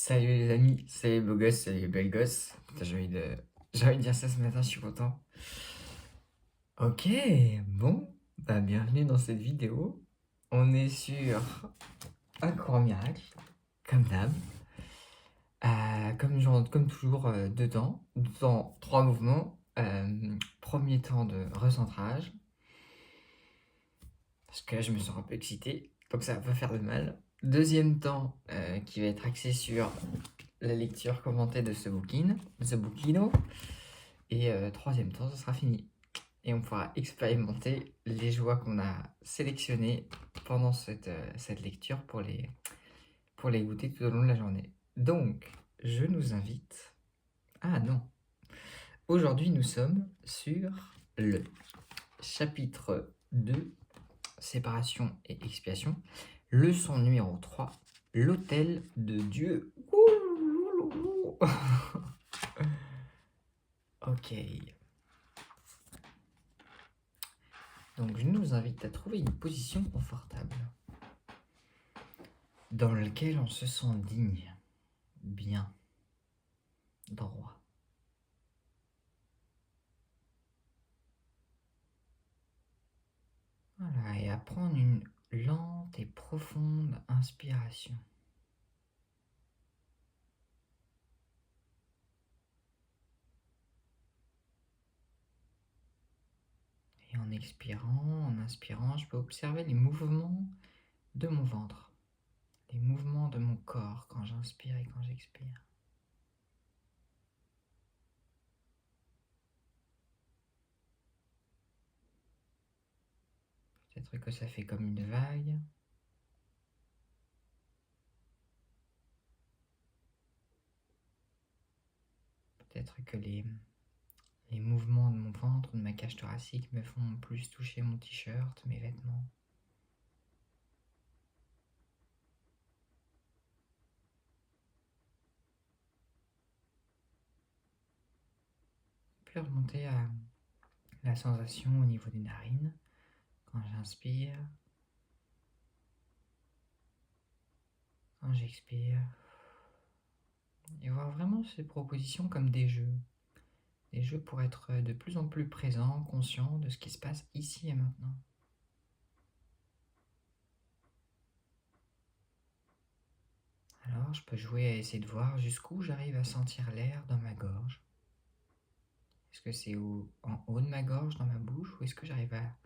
Salut les amis, salut les beaux gosses, salut les belles gosses. Putain, j'ai envie de dire ça ce matin, je suis content. Ok, bon, bah bienvenue dans cette vidéo. On est sur un cours miracle, comme d'hab. Comme toujours, dans trois mouvements. Premier temps de recentrage, parce que là je me sens un peu excité, donc ça va pas faire de mal. Deuxième temps qui va être axé sur la lecture commentée de ce bouquino. Et troisième temps, ce sera fini. Et on pourra expérimenter les joies qu'on a sélectionnées pendant cette lecture pour les goûter tout au long de la journée. Donc, je nous invite... Ah non. Aujourd'hui, nous sommes sur le chapitre 2, séparation et expiation. Leçon numéro 3, l'autel de Dieu. Ok. Donc, je nous invite à trouver une position confortable dans laquelle on se sent digne, bien, droit. Voilà, et à prendre une lente et profonde inspiration. Et en expirant, en inspirant, je peux observer les mouvements de mon ventre, les mouvements de mon corps quand j'inspire et quand j'expire. Peut-être que ça fait comme une vague. Peut-être que les mouvements de mon ventre, de ma cage thoracique me font plus toucher mon t-shirt, mes vêtements. Puis remonter à la sensation au niveau des narines quand j'inspire, quand j'expire. Et voir vraiment ces propositions comme des jeux pour être de plus en plus présent, conscient de ce qui se passe ici et maintenant. Alors je peux jouer à essayer de voir jusqu'où j'arrive à sentir l'air dans ma gorge. Est-ce que c'est en haut de ma gorge, dans ma bouche, ou est-ce que j'arrive à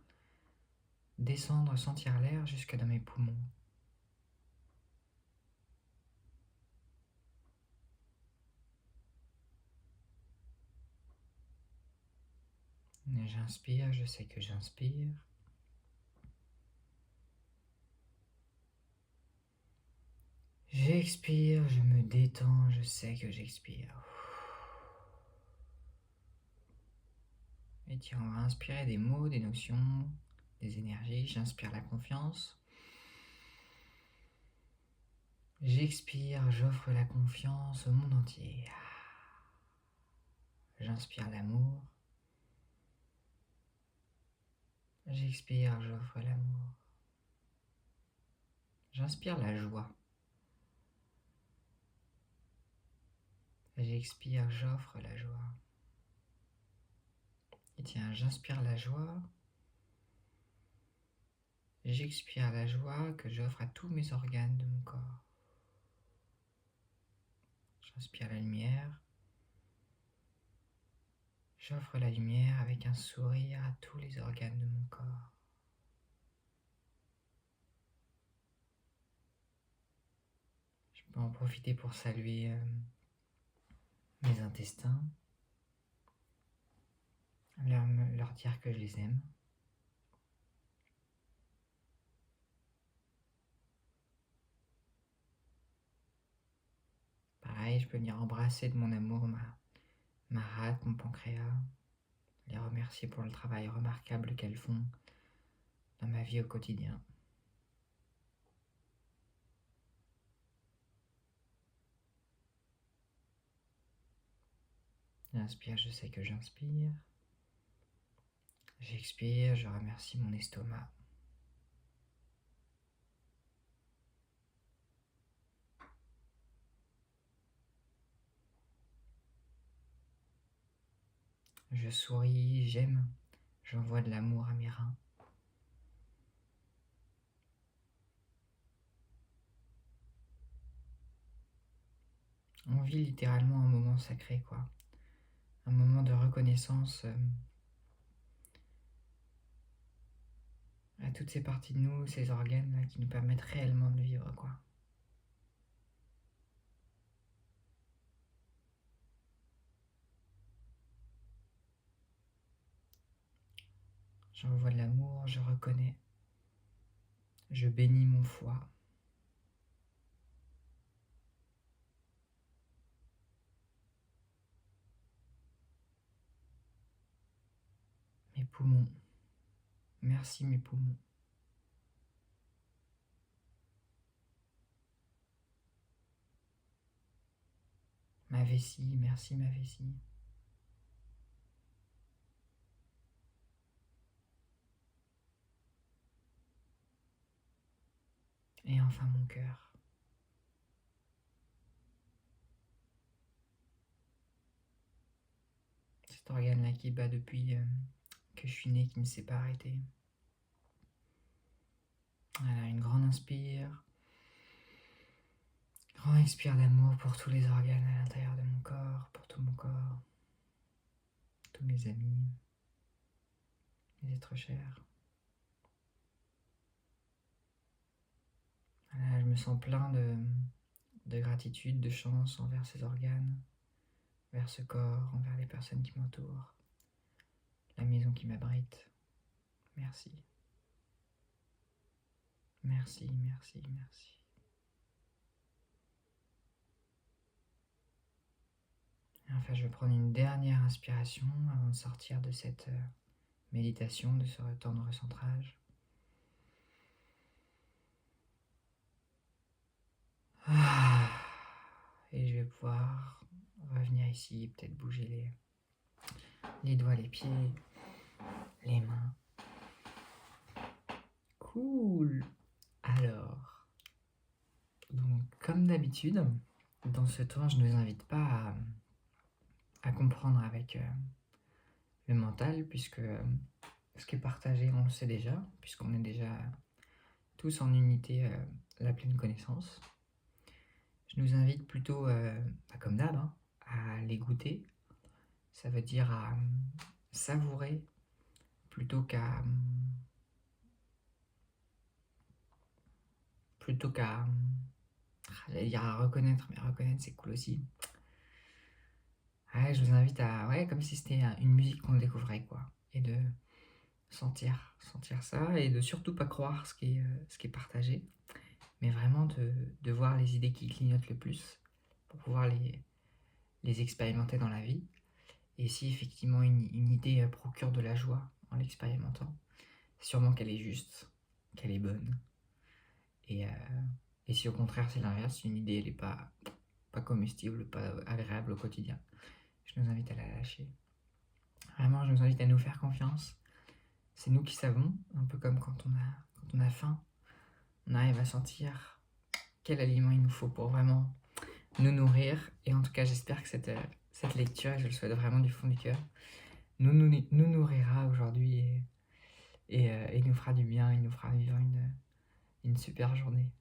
descendre, sentir l'air jusque dans mes poumons? J'inspire, je sais que j'inspire. J'expire, je me détends, je sais que j'expire. Et tiens, on va inspirer des mots, des notions, des énergies. J'inspire la confiance. J'expire, j'offre la confiance au monde entier. J'inspire l'amour. J'expire, j'offre l'amour. J'inspire la joie. J'expire, j'offre la joie. Et tiens, j'inspire la joie. J'expire la joie que j'offre à tous mes organes de mon corps. J'inspire la lumière. J'offre la lumière avec un sourire à tous les organes de mon corps. Je peux en profiter pour saluer mes intestins, leur dire que je les aime. Pareil, je peux venir embrasser de mon amour ma rate, mon pancréas, les remercier pour le travail remarquable qu'elles font dans ma vie au quotidien. J'inspire, je sais que j'inspire. J'expire, je remercie mon estomac. Je souris, j'aime, j'envoie de l'amour à mes reins. On vit littéralement un moment sacré, quoi. Un moment de reconnaissance à toutes ces parties de nous, ces organes là, qui nous permettent réellement de vivre, quoi. J'envoie de l'amour, je reconnais. Je bénis mon foie. Mes poumons. Merci mes poumons. Ma vessie, merci ma vessie. Et enfin mon cœur. Cet organe-là qui bat depuis que je suis né, qui ne s'est pas arrêté. Voilà, une grande inspire. Grand expire d'amour pour tous les organes à l'intérieur de mon corps, pour tout mon corps, tous mes amis, mes êtres chers. Voilà, je me sens plein de gratitude, de chance envers ces organes, envers ce corps, envers les personnes qui m'entourent, la maison qui m'abrite. Merci. Merci, merci, merci. Et enfin, je vais prendre une dernière inspiration avant de sortir de cette méditation, de ce temps de recentrage. Et je vais pouvoir revenir ici, peut-être bouger les doigts, les pieds, les mains. Cool. Alors, donc comme d'habitude, dans ce temps, je ne vous invite pas à comprendre avec le mental, puisque ce qui est partagé, on le sait déjà, puisqu'on est déjà tous en unité, la pleine connaissance. Je nous invite plutôt, comme d'hab, à les goûter. Ça veut dire à savourer plutôt qu'à j'allais dire à reconnaître, mais reconnaître c'est cool aussi. Ouais, je vous invite à, ouais, comme si c'était une musique qu'on découvrait, quoi, et de sentir ça, et de surtout pas croire ce qui est partagé, mais vraiment de voir les idées qui clignotent le plus pour pouvoir les expérimenter dans la vie. Et si effectivement une idée procure de la joie en l'expérimentant, sûrement qu'elle est juste, qu'elle est bonne. Et si au contraire c'est l'inverse, une idée elle n'est pas comestible, pas agréable au quotidien, je nous invite à la lâcher. Vraiment, je nous invite à nous faire confiance. C'est nous qui savons, un peu comme quand on a faim, on arrive à sentir quel aliment il nous faut pour vraiment nous nourrir. Et en tout cas, j'espère que cette lecture, et je le souhaite vraiment du fond du cœur, nous nourrira aujourd'hui et nous fera du bien, et nous fera vivre une super journée.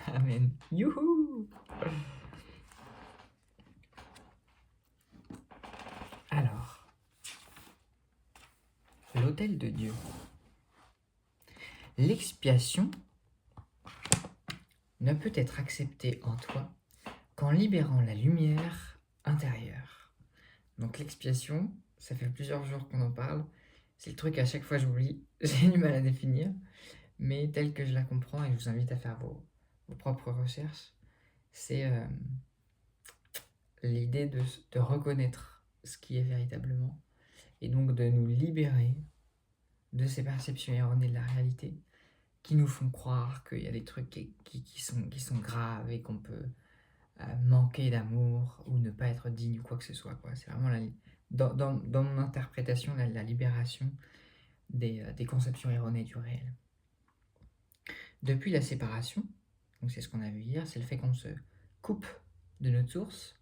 Amen. Youhou! Alors, l'autel de Dieu. L'expiation ne peut être acceptée en toi qu'en libérant la lumière intérieure. Donc l'expiation, ça fait plusieurs jours qu'on en parle. C'est le truc à chaque fois j'oublie, j'ai du mal à définir, mais tel que je la comprends, et je vous invite à faire vos propres recherches, c'est l'idée de reconnaître ce qui est véritablement, et donc de nous libérer de ces perceptions erronées de la réalité qui nous font croire qu'il y a des trucs qui sont graves et qu'on peut manquer d'amour ou ne pas être digne ou quoi que ce soit, quoi. C'est vraiment dans mon interprétation la libération des conceptions erronées du réel. Depuis la séparation, donc c'est ce qu'on a vu hier, c'est le fait qu'on se coupe de notre source,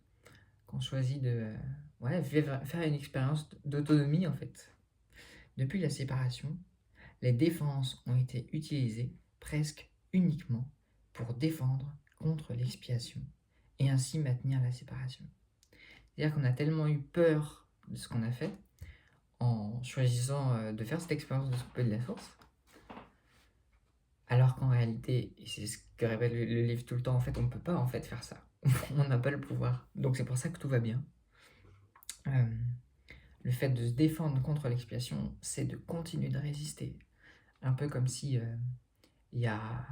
qu'on choisit ouais, faire une expérience d'autonomie en fait. Depuis la séparation, les défenses ont été utilisées presque uniquement pour défendre contre l'expiation et ainsi maintenir la séparation. C'est-à-dire qu'on a tellement eu peur de ce qu'on a fait en choisissant de faire cette expérience de se couper de la source, alors qu'en réalité, et c'est ce que répète le livre tout le temps, en fait, on ne peut pas en fait faire ça. On n'a pas le pouvoir. Donc c'est pour ça que tout va bien. Le fait de se défendre contre l'expiation, c'est de continuer de résister. Un peu comme si il y a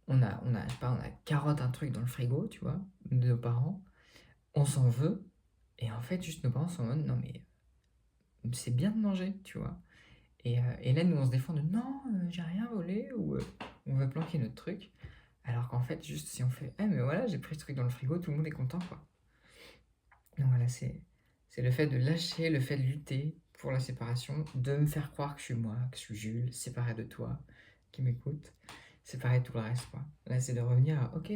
je sais pas, on a carotte un truc dans le frigo, tu vois, de nos parents, on s'en veut, et en fait, juste nos parents sont en mode, non mais c'est bien de manger, tu vois. Et là, nous, on se défend de non, j'ai rien volé, ou on veut planquer notre truc, alors qu'en fait, juste si on fait, eh mais voilà, j'ai pris ce truc dans le frigo, tout le monde est content, quoi. Donc voilà, c'est le fait de lâcher, le fait de lutter pour la séparation, de me faire croire que je suis moi, que je suis Jules, séparé de toi, qui m'écoute, séparé de tout le reste, quoi. Là, c'est de revenir à, ok,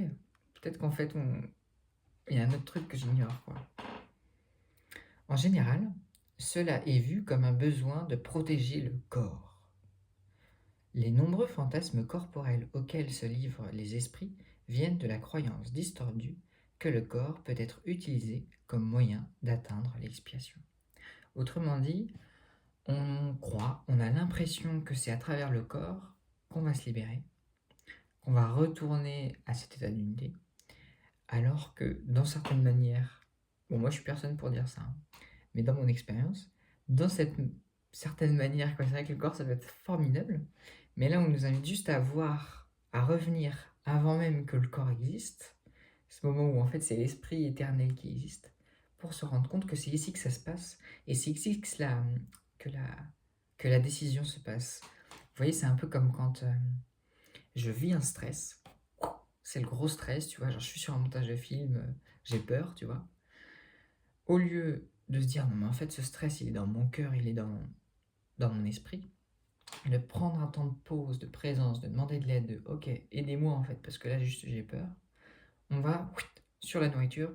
peut-être qu'en fait, il y a un autre truc que j'ignore, quoi. En général, cela est vu comme un besoin de protéger le corps. Les nombreux fantasmes corporels auxquels se livrent les esprits viennent de la croyance distordue que le corps peut être utilisé comme moyen d'atteindre l'expiation. Autrement dit, on croit, on a l'impression que c'est à travers le corps qu'on va se libérer, qu'on va retourner à cet état d'unité, alors que dans certaines manières, bon moi je suis personne pour dire ça, hein, mais dans mon expérience, dans cette certaine manière, c'est vrai que le corps ça peut être formidable, mais là on nous invite juste à voir, à revenir avant même que le corps existe, ce moment où en fait c'est l'esprit éternel qui existe, pour se rendre compte que c'est ici que ça se passe, et c'est ici que la, que la décision se passe. Vous voyez, c'est un peu comme quand je vis un stress, c'est le gros stress, tu vois, genre je suis sur un montage de film, j'ai peur, tu vois. Au lieu de se dire non mais en fait ce stress il est dans mon cœur, il est dans mon esprit, de prendre un temps de pause, de présence, de demander de l'aide, de ok, aidez-moi en fait, parce que là juste j'ai peur, on va sur la nourriture,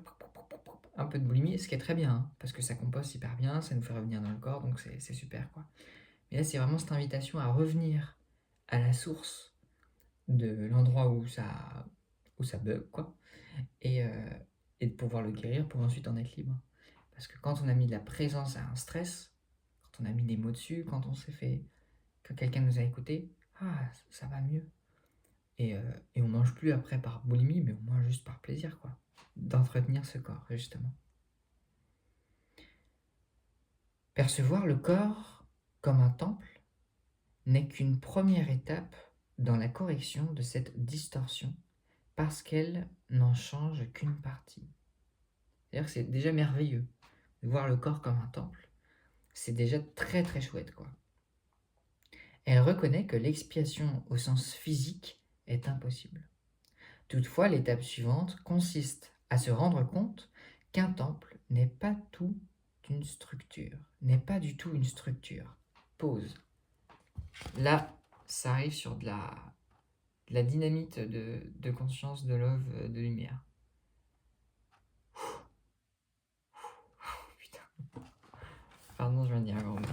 un peu de boulimie, ce qui est très bien, hein, parce que ça composte hyper bien, ça nous fait revenir dans le corps, donc c'est super quoi. Mais là c'est vraiment cette invitation à revenir à la source de l'endroit où ça bug quoi, et, euh, et de pouvoir le guérir pour ensuite en être libre. Parce que quand on a mis de la présence à un stress, quand on a mis des mots dessus, quand on s'est fait, que quelqu'un nous a écouté, ça va mieux. Et on mange plus après par boulimie, mais on mange juste par plaisir, quoi. D'entretenir ce corps, justement. Percevoir le corps comme un temple n'est qu'une première étape dans la correction de cette distorsion, parce qu'elle n'en change qu'une partie. C'est-à-dire que c'est déjà merveilleux de voir le corps comme un temple. C'est déjà très très chouette, quoi. Elle reconnaît que l'expiation au sens physique est impossible. Toutefois, l'étape suivante consiste à se rendre compte qu'un temple n'est pas tout une structure, n'est pas du tout une structure. Pause. Là, ça arrive sur de la dynamite de conscience, de love, de lumière. Putain. Pardon, je viens de dire un grand mot.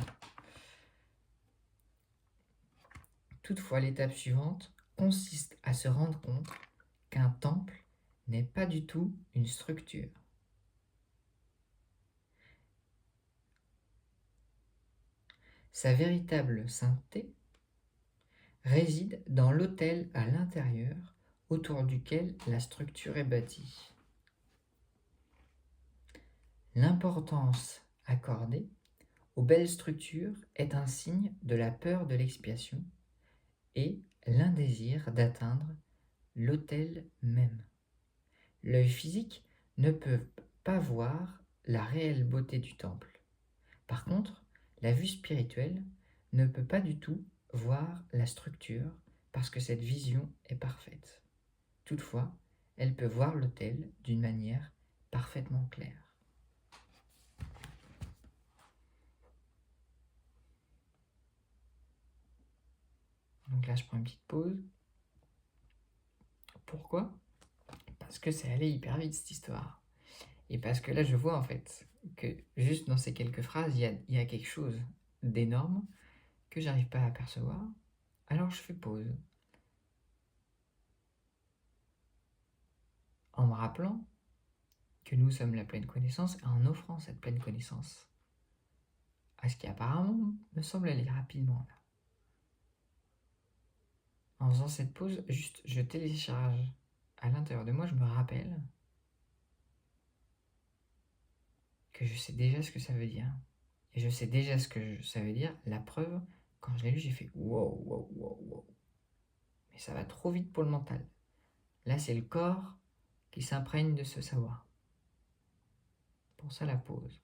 Toutefois, l'étape suivante consiste à se rendre compte qu'un temple n'est pas du tout une structure. Sa véritable sainteté réside dans l'autel à l'intérieur autour duquel la structure est bâtie. L'importance accordée aux belles structures est un signe de la peur de l'expiation et l'indésir d'atteindre l'autel même. L'œil physique ne peut pas voir la réelle beauté du temple. Par contre, la vue spirituelle ne peut pas du tout voir la structure parce que cette vision est parfaite. Toutefois, elle peut voir l'autel d'une manière parfaitement claire. Donc là, je prends une petite pause. Pourquoi ? Parce que c'est allé hyper vite cette histoire. Et parce que là, je vois en fait que juste dans ces quelques phrases, il y a quelque chose d'énorme que j'arrive pas à apercevoir. Alors je fais pause. En me rappelant que nous sommes la pleine connaissance et en offrant cette pleine connaissance à ce qui apparemment me semble aller rapidement là. En faisant cette pause, juste je télécharge à l'intérieur de moi, je me rappelle que je sais déjà ce que ça veut dire. Et je sais déjà ce que ça veut dire. La preuve, quand je l'ai lu, j'ai fait wow, wow, wow, wow. Mais ça va trop vite pour le mental. Là, c'est le corps qui s'imprègne de ce savoir. Pour ça, la pause.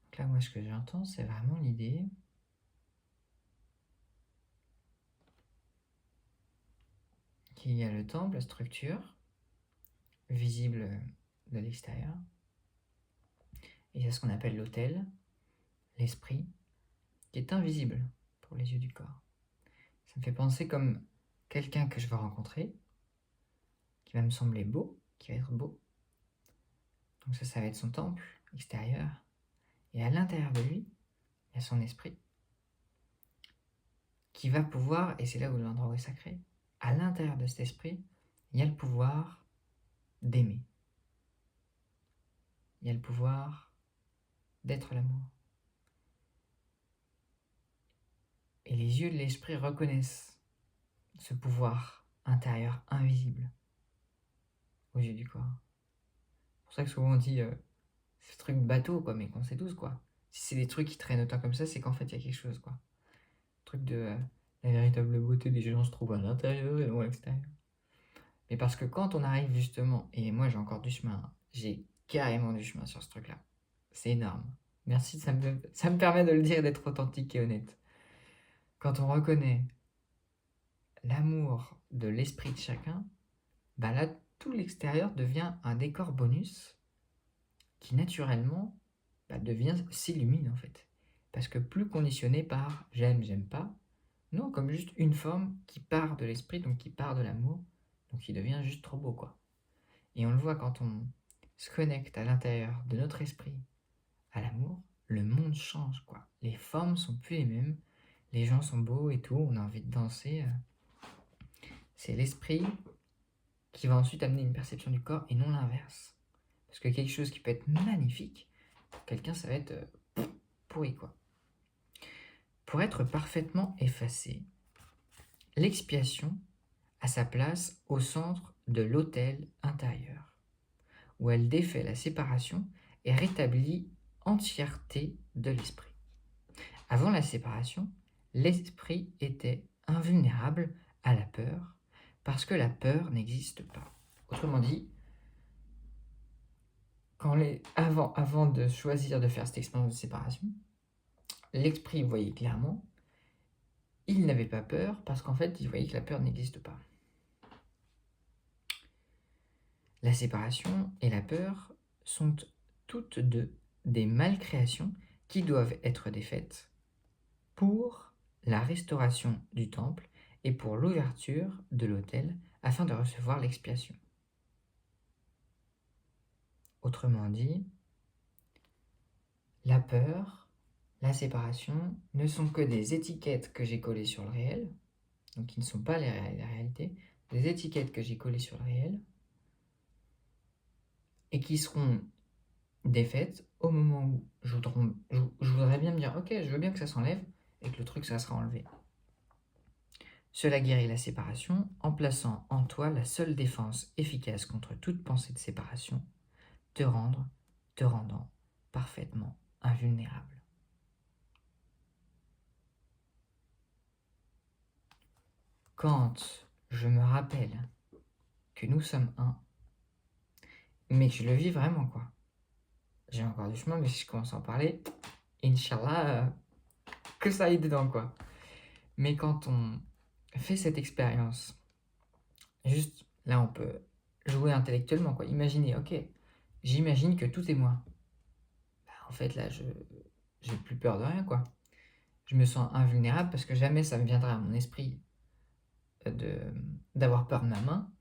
Donc là, moi, ce que j'entends, c'est vraiment l'idée qu'il y a le temple, la structure, visible de l'extérieur. Et il y a ce qu'on appelle l'autel, l'esprit, qui est invisible pour les yeux du corps. Ça me fait penser comme quelqu'un que je vais rencontrer, qui va me sembler beau, qui va être beau. Donc ça va être son temple extérieur. Et à l'intérieur de lui, il y a son esprit, qui va pouvoir, et c'est là où l'endroit est sacré, à l'intérieur de cet esprit, il y a le pouvoir d'aimer. Il y a le pouvoir d'être l'amour. Et les yeux de l'esprit reconnaissent ce pouvoir intérieur invisible aux yeux du corps. C'est pour ça que souvent on dit ce truc bateau, quoi, mais qu'on sait tous, quoi. Si c'est des trucs qui traînent autant comme ça, c'est qu'en fait il y a quelque chose, quoi. Le truc de la véritable beauté des gens se trouve à l'intérieur et non à l'extérieur. Mais parce que quand on arrive justement, et moi j'ai encore du chemin, hein, j'ai carrément du chemin sur ce truc-là. C'est énorme. Merci, ça me permet de le dire et d'être authentique et honnête. Quand on reconnaît l'amour de l'esprit de chacun, bah là, tout l'extérieur devient un décor bonus qui naturellement s'illumine en fait. Parce que plus conditionné par j'aime, j'aime pas, non, comme juste une forme qui part de l'esprit, donc qui part de l'amour, donc qui devient juste trop beau, quoi. Et on le voit quand on se connecte à l'intérieur de notre esprit à l'amour, le monde change, quoi. Les formes sont plus les mêmes, les gens sont beaux et tout, on a envie de danser. C'est l'esprit qui va ensuite amener une perception du corps et non l'inverse. Parce que quelque chose qui peut être magnifique, pour quelqu'un, ça va être pourri, quoi. Pour être parfaitement effacé, l'expiation a sa place au centre de l'autel intérieur, où elle défait la séparation et rétablit entièreté de l'esprit. Avant la séparation, l'esprit était invulnérable à la peur, parce que la peur n'existe pas. Autrement dit, avant de choisir de faire cette expérience de séparation, l'esprit voyait clairement, il n'avait pas peur, parce qu'en fait, il voyait que la peur n'existe pas. La séparation et la peur sont toutes deux des malcréations qui doivent être défaites pour la restauration du temple et pour l'ouverture de l'autel afin de recevoir l'expiation. Autrement dit, la peur, la séparation ne sont que des étiquettes que j'ai collées sur le réel, donc qui ne sont pas la réalité, des étiquettes que j'ai collées sur le réel et qui seront défaites au moment où je voudrais bien me dire ok, je veux bien que ça s'enlève et que le truc ça sera enlevé. Cela guérit la séparation en plaçant en toi la seule défense efficace contre toute pensée de séparation, te rendant parfaitement invulnérable. Quand je me rappelle que nous sommes un, mais que je le vis vraiment, quoi. J'ai encore du chemin, mais si je commence à en parler, Inch'Allah, que ça aille dedans, quoi. Mais quand on fait cette expérience, juste là, on peut jouer intellectuellement, quoi. Imaginez, ok, j'imagine que tout est moi. Bah, en fait, là, j'ai plus peur de rien, quoi. Je me sens invulnérable parce que jamais ça me viendra à mon esprit de d'avoir peur de ma main,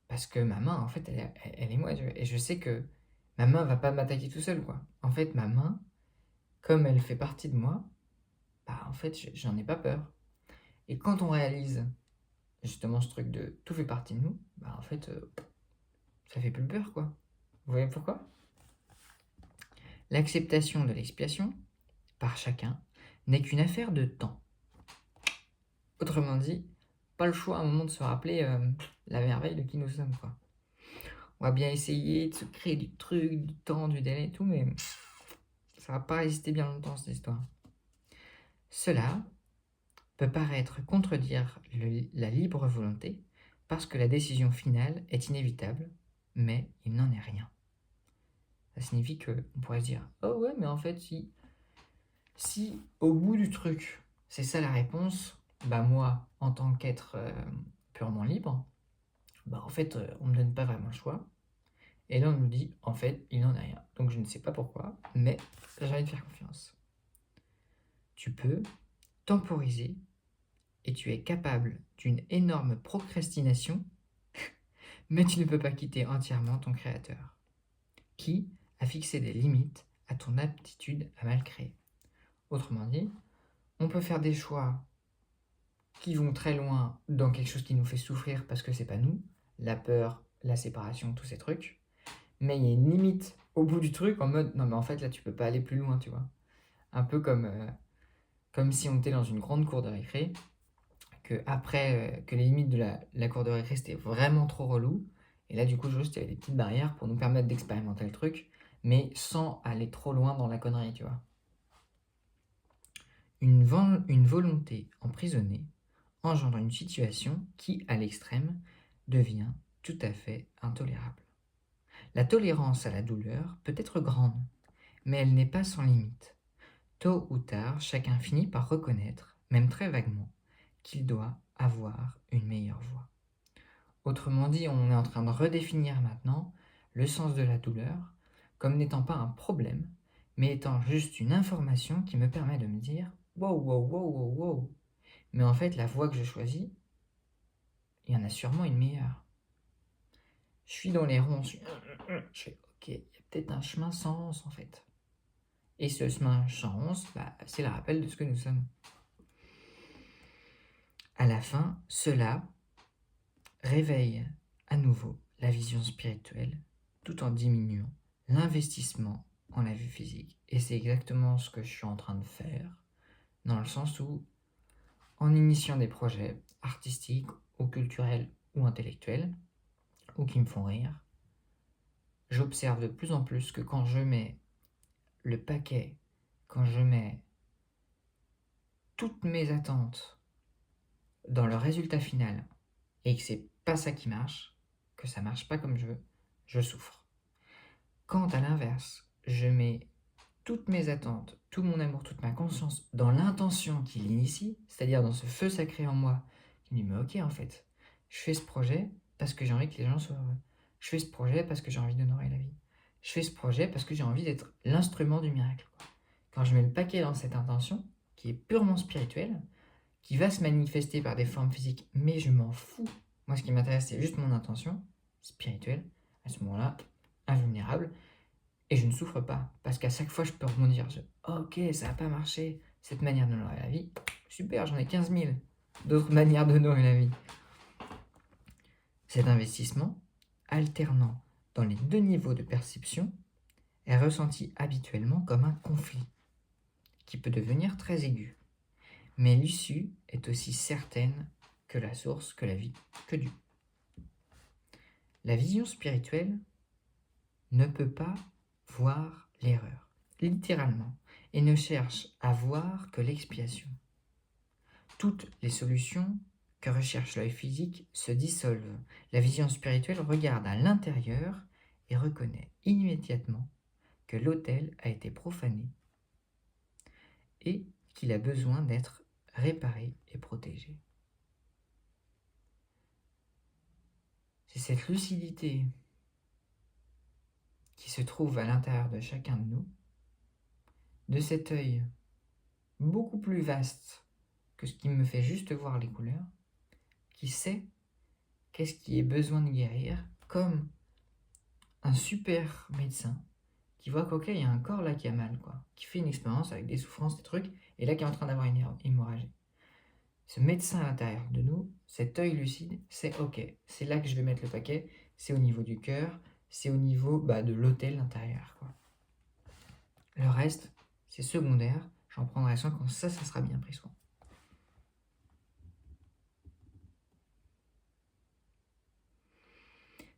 parce que ma main, en fait, elle est moi, et je sais que ma main va pas m'attaquer tout seul, quoi. En fait, ma main, comme elle fait partie de moi, bah, en fait, j'en ai pas peur. Et quand on réalise justement ce truc de tout fait partie de nous, bah, en fait, ça fait plus peur, quoi. Vous voyez pourquoi? L'acceptation de l'expiation, par chacun, n'est qu'une affaire de temps. Autrement dit, pas le choix à un moment de se rappeler la merveille de qui nous sommes, quoi. On va bien essayer de se créer du truc, du temps, du délai et tout, mais ça va pas résister bien longtemps, cette histoire. Cela peut paraître contredire la libre volonté, parce que la décision finale est inévitable, mais il n'en est rien. Ça signifie qu'on pourrait se dire, oh ouais, mais en fait, si au bout du truc, c'est ça la réponse, bah moi, en tant qu'être purement libre, bah en fait, on me donne pas vraiment le choix. Et là, on nous dit, en fait, il n'en est rien. Donc je ne sais pas pourquoi, mais j'ai envie de faire confiance. Tu peux temporiser et tu es capable d'une énorme procrastination, mais tu ne peux pas quitter entièrement ton créateur, qui a fixé des limites à ton aptitude à mal créer. Autrement dit, on peut faire des choix qui vont très loin dans quelque chose qui nous fait souffrir parce que c'est pas nous, la peur, la séparation, tous ces trucs, mais il y a une limite au bout du truc en mode non mais en fait là tu peux pas aller plus loin, tu vois. Un peu comme si on était dans une grande cour de récré, que après que les limites de la cour de récré c'était vraiment trop relou, et là du coup juste il y avait des petites barrières pour nous permettre d'expérimenter le truc, mais sans aller trop loin dans la connerie, tu vois. Une volonté emprisonnée engendre une situation qui, à l'extrême, devient tout à fait intolérable. La tolérance à la douleur peut être grande, mais elle n'est pas sans limite. Tôt ou tard, chacun finit par reconnaître, même très vaguement, qu'il doit avoir une meilleure voie. Autrement dit, on est en train de redéfinir maintenant le sens de la douleur comme n'étant pas un problème, mais étant juste une information qui me permet de me dire wow, wow, wow, wow, wow. Mais en fait, la voie que je choisis, il y en a sûrement une meilleure. Je suis dans les ronds, je fais ok, il y a peut-être un chemin sans ronces en fait. Et ce chemin sans ronces, bah, c'est le rappel de ce que nous sommes. À la fin, cela réveille à nouveau la vision spirituelle tout en diminuant l'investissement en la vue physique. Et c'est exactement ce que je suis en train de faire, dans le sens où, en initiant des projets artistiques ou culturels ou intellectuels, ou qui me font rire, j'observe de plus en plus que quand je mets le paquet, quand je mets toutes mes attentes dans le résultat final et que c'est pas ça qui marche, que ça marche pas comme je veux, je souffre. Quand à l'inverse, je mets toutes mes attentes, tout mon amour, toute ma conscience dans l'intention qui l'initie, c'est-à-dire dans ce feu sacré en moi qui me dit mais ok en fait, je fais ce projet parce que j'ai envie que les gens soient heureux. Je fais ce projet parce que j'ai envie d'honorer la vie. Je fais ce projet parce que j'ai envie d'être l'instrument du miracle. Quand je mets le paquet dans cette intention, qui est purement spirituelle, qui va se manifester par des formes physiques, mais je m'en fous. Moi, ce qui m'intéresse, c'est juste mon intention spirituelle. À ce moment-là, invulnérable, et je ne souffre pas, parce qu'à chaque fois, je peux rebondir. Ok, ça n'a pas marché, cette manière d'honorer la vie, super, j'en ai 15 000 d'autres manières d'honorer la vie. Cet investissement, alternant dans les deux niveaux de perception, est ressenti habituellement comme un conflit, qui peut devenir très aigu. Mais l'issue est aussi certaine que la source, que la vie, que Dieu. La vision spirituelle ne peut pas voir l'erreur, littéralement, et ne cherche à voir que l'expiation. Toutes les solutions que recherche l'œil physique se dissolvent. La vision spirituelle regarde à l'intérieur et reconnaît immédiatement que l'autel a été profané et qu'il a besoin d'être réparé et protégé. C'est cette lucidité qui se trouve à l'intérieur de chacun de nous, de cet œil beaucoup plus vaste que ce qui me fait juste voir les couleurs, qui sait qu'est-ce qui est besoin de guérir, comme un super médecin qui voit qu'ok, il y a un corps là qui a mal, quoi, qui fait une expérience avec des souffrances, des trucs, et là qui est en train d'avoir une hémorragie. Ce médecin à l'intérieur de nous, cet œil lucide, c'est ok, c'est là que je vais mettre le paquet, c'est au niveau du cœur, c'est au niveau de l'hôtel intérieur, quoi. Le reste, c'est secondaire, j'en prendrai soin quand ça sera bien pris soin.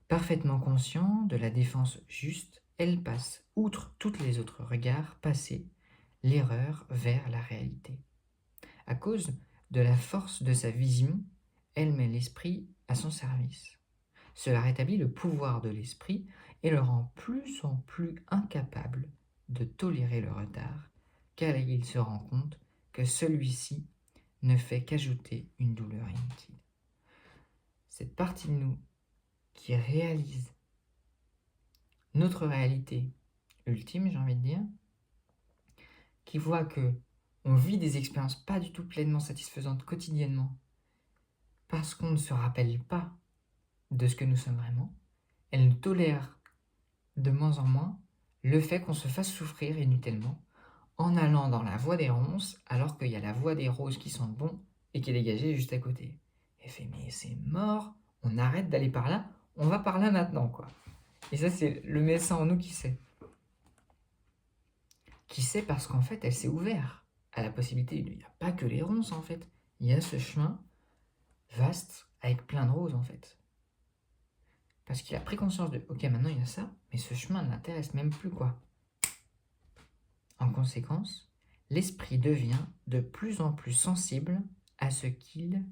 Parfaitement conscient de la défense juste, elle passe outre toutes les autres regards passés, l'erreur vers la réalité. À cause de la force de sa vision, elle met l'esprit à son service. Cela rétablit le pouvoir de l'esprit et le rend plus en plus incapable de tolérer le retard, car il se rend compte que celui-ci ne fait qu'ajouter une douleur inutile. Cette partie de nous qui réalise notre réalité ultime, j'ai envie de dire, qui voit que on vit des expériences pas du tout pleinement satisfaisantes quotidiennement parce qu'on ne se rappelle pas de ce que nous sommes vraiment, elle nous tolère de moins en moins le fait qu'on se fasse souffrir inutilement en allant dans la voie des ronces alors qu'il y a la voie des roses qui sentent bon et qui est dégagée juste à côté. Elle fait mais c'est mort, on arrête d'aller par là, on va par là maintenant, quoi. Et ça c'est le médecin en nous qui sait. Qui sait parce qu'en fait elle s'est ouverte à la possibilité, il n'y a pas que les ronces en fait, il y a ce chemin vaste avec plein de roses en fait. Parce qu'il a pris conscience de ok maintenant il y a ça, mais ce chemin ne l'intéresse même plus, quoi. En conséquence, l'esprit devient de plus en plus sensible à ce qu'il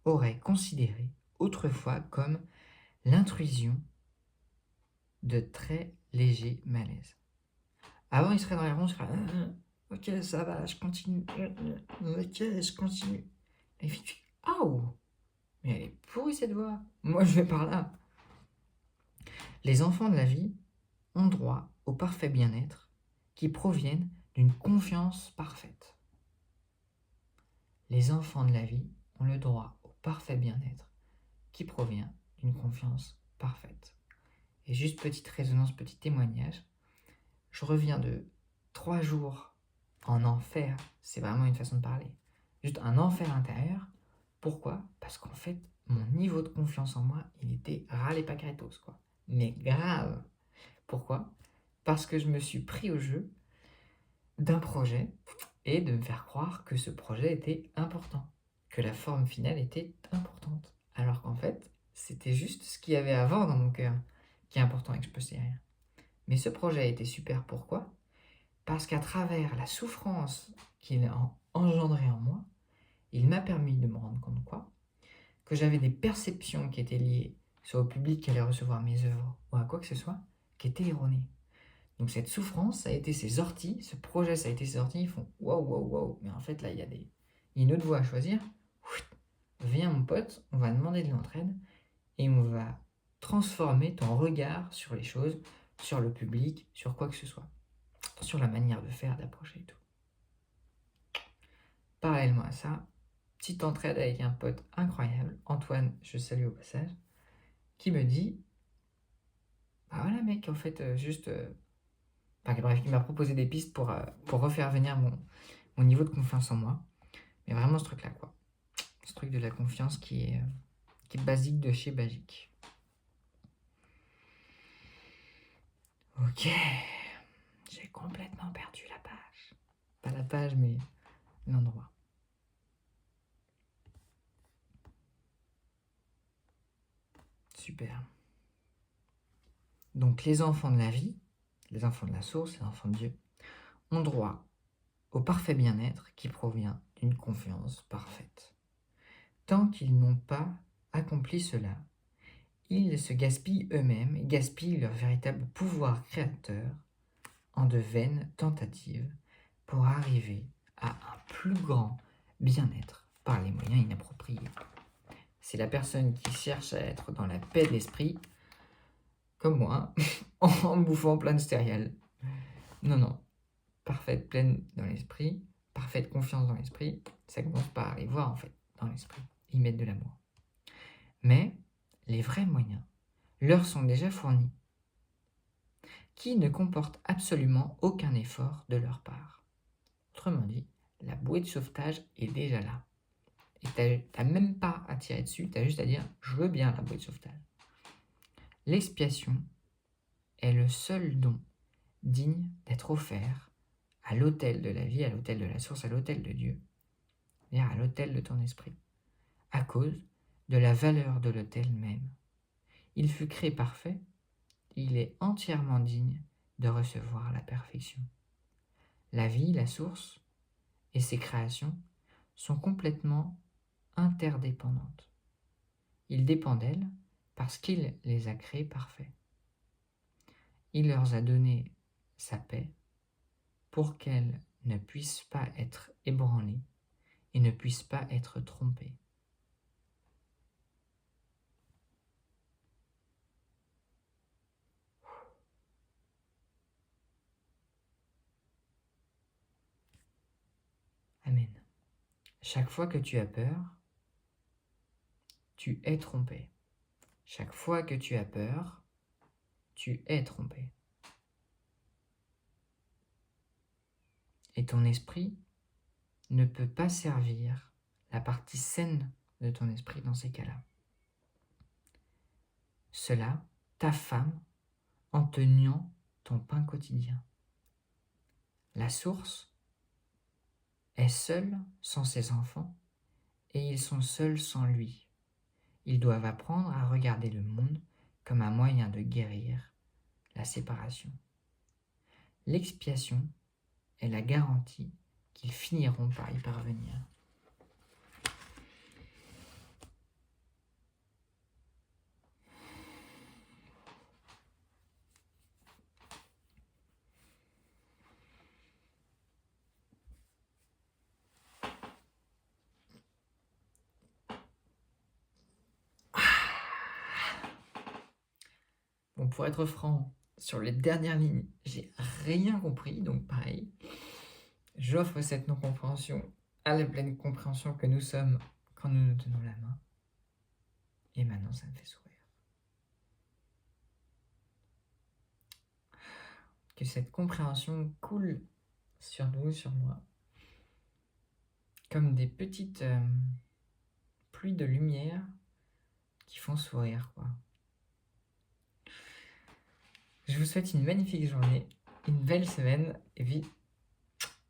aurait considéré autrefois comme l'intrusion de très légers malaises. Avant, il serait dans les ronds, il serait ok, ça va, je continue. Ok, je continue. Et il fait oh, mais elle est pourrie cette voix. Moi, je vais par là. Les enfants de la vie ont droit au parfait bien-être qui proviennent d'une confiance parfaite. Les enfants de la vie ont le droit au parfait bien-être qui provient d'une confiance parfaite. Et juste petite résonance, petit témoignage, je reviens de 3 jours en enfer, c'est vraiment une façon de parler, juste un enfer intérieur. Pourquoi ? Parce qu'en fait, mon niveau de confiance en moi, il était ras les pâquerettes, quoi. Mais grave. Pourquoi ? Parce que je me suis pris au jeu d'un projet et de me faire croire que ce projet était important, que la forme finale était importante, alors qu'en fait, c'était juste ce qu'il y avait avant dans mon cœur qui est important et que je peux derrière. Mais ce projet a été super, pourquoi ? Parce qu'à travers la souffrance qu'il a engendrée en moi, il m'a permis de me rendre compte quoi ? Que j'avais des perceptions qui étaient liées soit au public qui allait recevoir mes œuvres ou à quoi que ce soit, qui étaient erronées. Donc cette souffrance, ça a été ses orties, ce projet, ça a été ses orties, ils font waouh, waouh, waouh. Mais en fait, là, il y a une autre voie à choisir. Viens, mon pote, on va demander de l'entraide et on va transformer ton regard sur les choses, sur le public, sur quoi que ce soit, sur la manière de faire, d'approcher et tout. Parallèlement à ça, petite entraide avec un pote incroyable, Antoine, je salue au passage, qui me dit bah voilà, mec, en fait, juste. Enfin, bref, il m'a proposé des pistes pour refaire venir mon niveau de confiance en moi. Mais vraiment ce truc-là, quoi. Ce truc de la confiance qui est basique de chez basique. Ok. J'ai complètement perdu la page. Pas la page, mais l'endroit. Super. Donc les enfants de la vie, les enfants de la source, les enfants de Dieu, ont droit au parfait bien-être qui provient d'une confiance parfaite. Tant qu'ils n'ont pas accompli cela, ils se gaspillent eux-mêmes et gaspillent leur véritable pouvoir créateur en de vaines tentatives pour arriver à un plus grand bien-être par les moyens inappropriés. C'est la personne qui cherche à être dans la paix de l'esprit comme moi, en bouffant plein de céréales. Non, non. Parfaite pleine dans l'esprit, parfaite confiance dans l'esprit, ça commence par aller voir en fait dans l'esprit, y mettre de l'amour. Mais les vrais moyens leur sont déjà fournis, qui ne comportent absolument aucun effort de leur part. Autrement dit, la bouée de sauvetage est déjà là. Et t'as même pas à tirer dessus, t'as juste à dire « je veux bien la bouée de sauvetage ». L'expiation est le seul don digne d'être offert à l'autel de la vie, à l'autel de la source, à l'autel de Dieu, c'est-à-dire à l'autel de ton esprit, à cause de la valeur de l'autel même. Il fut créé parfait, il est entièrement digne de recevoir la perfection. La vie, la source et ses créations sont complètement interdépendantes. Il dépend d'elles parce qu'il les a créées parfaits. Il leur a donné sa paix pour qu'elles ne puissent pas être ébranlées et ne puissent pas être trompées. Amen. Chaque fois que tu as peur, tu es trompé. Chaque fois que tu as peur, tu es trompé. Et ton esprit ne peut pas servir la partie saine de ton esprit dans ces cas-là. Cela t'affame en te niant ton pain quotidien. La source est seule sans ses enfants et ils sont seuls sans lui. Ils doivent apprendre à regarder le monde comme un moyen de guérir la séparation. L'expiation est la garantie qu'ils finiront par y parvenir. Bon, pour être franc, sur les dernières lignes, j'ai rien compris, donc pareil, j'offre cette non-compréhension à la pleine compréhension que nous sommes quand nous nous tenons la main. Et maintenant, ça me fait sourire. Que cette compréhension coule sur nous, sur moi, comme des petites pluies de lumière qui font sourire, quoi. Je vous souhaite une magnifique journée, une belle semaine, et puis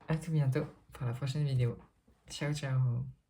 à tout bientôt pour la prochaine vidéo. Ciao, ciao!